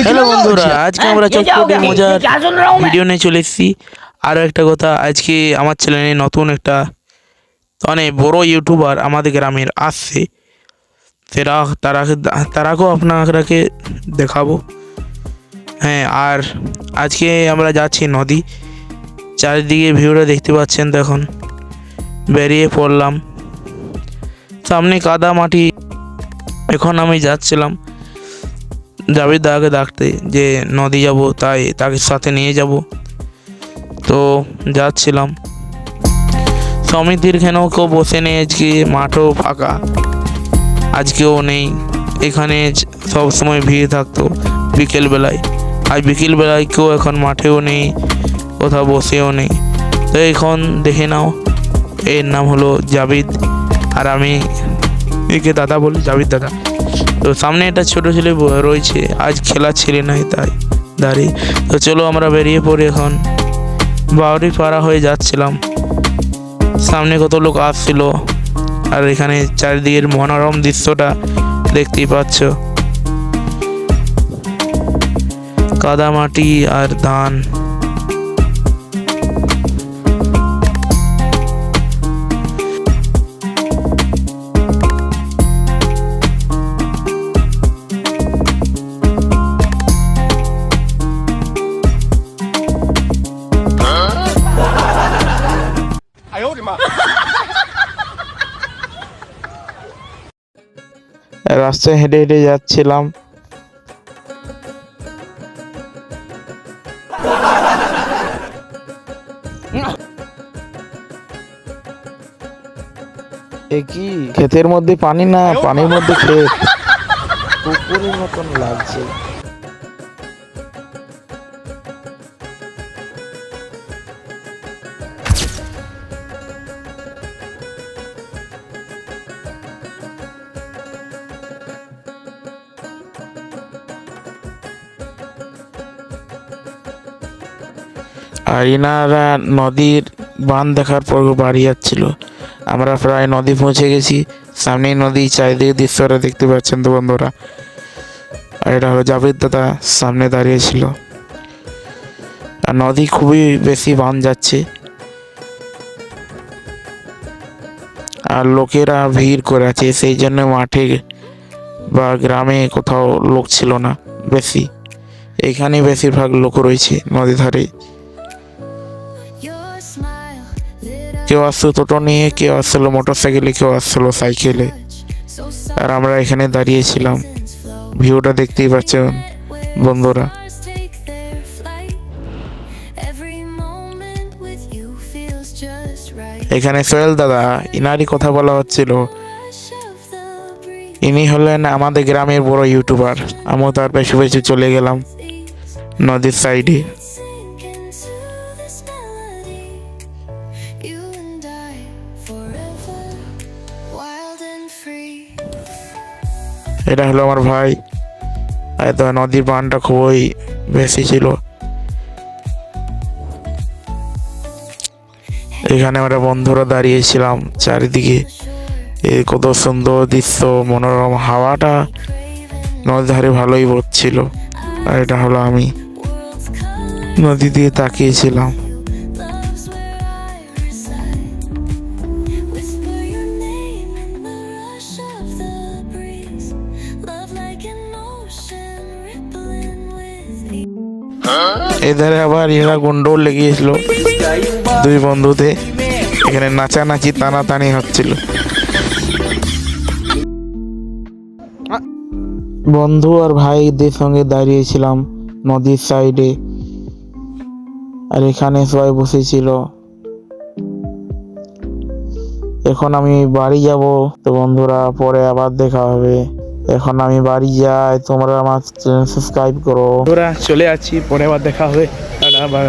Hello বন্ধুরা, আজকে আমরা চটপটে মজার ভিডিও নিয়ে চলে এসেছি। আরও একটা কথা, আজকে আমার চ্যানেলে নতুন একটা অনেক বড় ইউটিউবার আমাদের গ্রামের আসছে। তারাকেও আপনাকে দেখাবো। হ্যাঁ, আর আজকে আমরা যাচ্ছি নদী, চারিদিকে ভিউটা দেখতে পাচ্ছেন। তো এখন বেরিয়ে পড়লাম, সামনে কাদা মাটি। এখন আমি যাচ্ছিলাম জাবির দাকে ডাকতে যে নদী যাব, তাই তাকে সাথে নিয়ে যাব। তো যাচ্ছিলাম, সমিতির খেনেও কেউ বসে নেই, আজকে মাঠও ফাঁকা, আজকেও নেই। এখানে সব সময় ভিড় থাকতো বিকেলবেলায়, আর বিকেলবেলায় কেউ এখন মাঠেও নেই, কোথাও বসেও নেই। তো এখন দেখে নাও, এর নাম হলো জাবিদ, আর আমি একে দাদা বলি, জাবিদ দাদা। তো সামনে একটা ছোট ছেলে রয়েছে, আজ খেলা ছেলে নাই, তাই দাঁড়িয়ে। তো চলো আমরা বেরিয়ে পড়ি। এখন বাউরি পাড়া হয়ে যাচ্ছিলাম, সামনে কত লোক আসছিল, আর এখানে চারিদিকের মনোরম দৃশ্যটা দেখতেই পাচ্ছ, কাদা মাটি আর ধান। রাস্তায় হেঁটে হেঁটে যাচ্ছিলাম, কি ক্ষেতের মধ্যে পানি না, পানির মধ্যে ক্ষেত, পুকুরের মতন লাগছে। আর ইনারা নদীর বাঁধ দেখার পর বাড়ি যাচ্ছিল। আমরা প্রায় নদী পৌঁছে গেছি, সামনেই নদী, চারিদিকে দৃশ্যটা দেখতে পাচ্ছেন তো বন্ধুরা। আর এটা হলো জাবিদ দাদা, সামনে দাঁড়িয়েছিল। আর নদী খুবই বেশি বান যাচ্ছে, আর লোকেরা ভিড় করে আছে, সেই জন্য মাঠে বা গ্রামে কোথাও লোক ছিল না বেশি, এখানে বেশিরভাগ লোক রয়েছে নদী ধারে। কেউ আসলো টোটো নিয়ে, কেউ আসলো মোটর সাইকেলে, কেউ আসলো সাইকেলে, আর আমরা এখানে দাঁড়িয়েছিলাম। ভিউটা দেখতেই পাচ্ছেন বন্ধুরা। এখানে সোহেল দাদা, ইনারই কথা বলা হচ্ছিল। ইনি হলেন আমাদের গ্রামের বড় ইউটিউবার। আমিও তার পেছু পেছু চলে গেলাম নদীর সাইডে। এটা হলো আমার ভাই। তো নদীর বানটা খুবই বেশি ছিল, এখানে আমরা বন্ধুরা দাঁড়িয়েছিলাম, চারিদিকে কত সুন্দর দৃশ্য, মনোরম হাওয়াটা নদীর ধারে ভালোই বচ্ছিল। আর এটা হলো আমি, নদী দিয়ে তাকিয়েছিলাম। এধারে আবার এরা গন্ডগোল লেগেছিল দুই বন্ধুতে, এখানে নাচানাচি টানাটানি হচ্ছিল। বন্ধু আর ভাইদের সঙ্গে দাঁড়িয়েছিলাম নদীর সাইডে, আর এখানে সবাই বসেছিল। এখন আমি বাড়ি যাব, তো বন্ধুরা পরে আবার দেখা হবে। এখন আমি বাড়ি যাই, তোমরা আমার চ্যানেল সাবস্ক্রাইব করো। বন্ধুরা চলে যাচ্ছি, পরে আবার দেখা হবে, টাটা বাই।